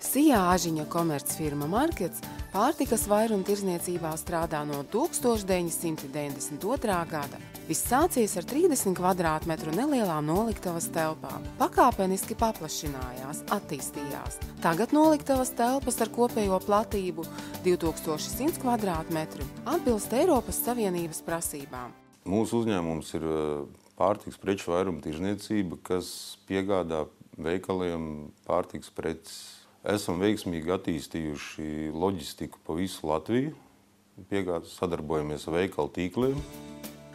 Sijā Ažiņa komercfirma Markets pārtikas vairumtirdzniecībā strādā no 1992. gada. Viss sācies ar 30 kvadrātmetru nelielām noliktavas telpām. Pakāpeniski paplašinājās, attīstījās. Tagad noliktavas telpas ar kopējo platību 2100 kvadrātmetru atbilst Eiropas Savienības prasībām. Mūsu uzņēmums ir pārtikas preču vairumtirdzniecība, kas piegādā veikaliem pārtikas preces. Esam veiksmīgi attīstījuši loģistiku pa visu Latviju, sadarbojamies ar veikalu tīkliem.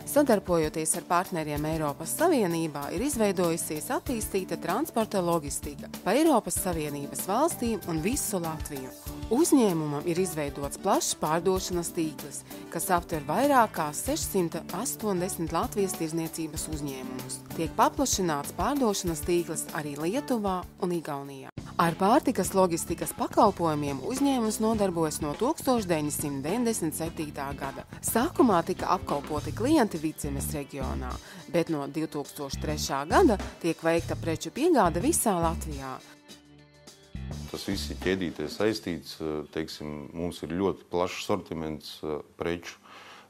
Sadarbojoties ar partneriem Eiropas Savienībā, ir izveidojusies attīstīta transporta loģistika pa Eiropas Savienības valstīm un visu Latviju. Uzņēmumam ir izveidots plašs pārdošanas tīkls, kas aptver vairāk kā 680 Latvijas tirdzniecības uzņēmumus. Tiek paplašināts pārdošanas tīkls arī Lietuvā un Igaunijā. Ar pārtikas loģistikas pakalpojumiem uzņēmums nodarbojas no 1997. gada. Sākumā tika apkalpoti klienti Vidzemes reģionā, bet no 2003. gada tiek veikta preču piegāde visā Latvijā. Tas viss ir ķēdītē saistīts, mums ir ļoti plašs sortiments preču,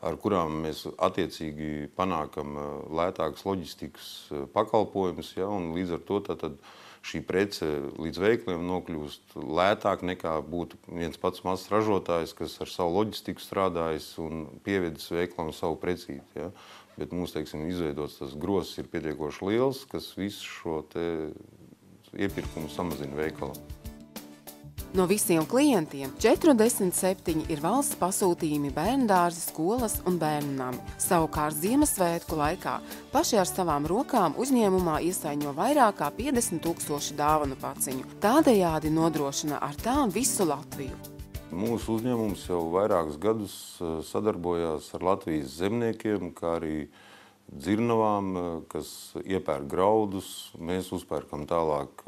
ar kurām mēs attiecīgi panākam lētākas loģistikas pakalpojumus, un līdz ar to tātad šī prece līdz veikaliem nokļūst lētāk nekā būtu viens pats mazs ražotājs, kas ar savu loģistiku strādājis un pievedis veikalam savu precīti. Ja? Bet mums, izveidots tas grozs ir pietiekoši liels, kas visu šo iepirkumu samazina veikalam. No visiem klientiem 47 ir valsts pasūtījumi bērndārzi, skolas un bērnam. Savukārt Ziemassvētku laikā paši ar savām rokām uzņēmumā iesaiņo vairāk kā 50 000 dāvanu paciņu. Tādējādi nodrošina ar tām visu Latviju. Mūsu uzņēmums jau vairākus gadus sadarbojās ar Latvijas zemniekiem, kā arī dzirnavām, kas iepērk graudus. Mēs uzpērkam tālāk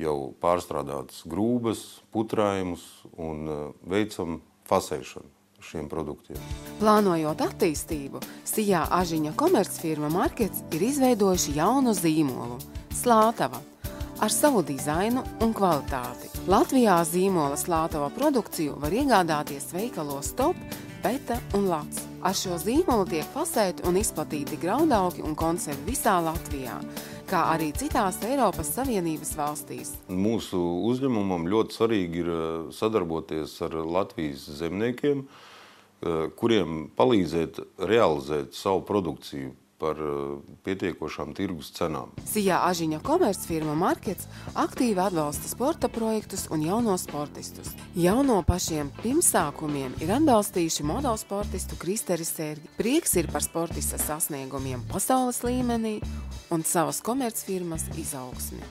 jau pārstrādātas grūbas, putrājumus un veicam fasēšanu šiem produktiem. Plānojot attīstību, Sijā Ažiņa komercfirma Markets ir izveidojuši jaunu zīmolu – Slātava, ar savu dizainu un kvalitāti. Latvijā zīmola Slātava produkciju var iegādāties veikalos Top, Beta un Lats. Ar šo zīmolu tiek fasēti un izplatīti graudaugi un konservi visā Latvijā, kā arī citās Eiropas Savienības valstīs. Mūsu uzņēmumam ļoti svarīgi ir sadarboties ar Latvijas zemniekiem, kuriem palīdzēt realizēt savu produkciju par pietiekošām tirgus cenām. Sijā Ažiņa komercfirma Markets aktīvi atbalsta sporta projektus un jauno sportistus. Jau no pašiem pirmsākumiem ir atbalstījuši modosportistu Kristeri Sērgi. Prieks ir par sportista sasniegumiem pasaules līmenī un savas komercfirmas izaugsmi.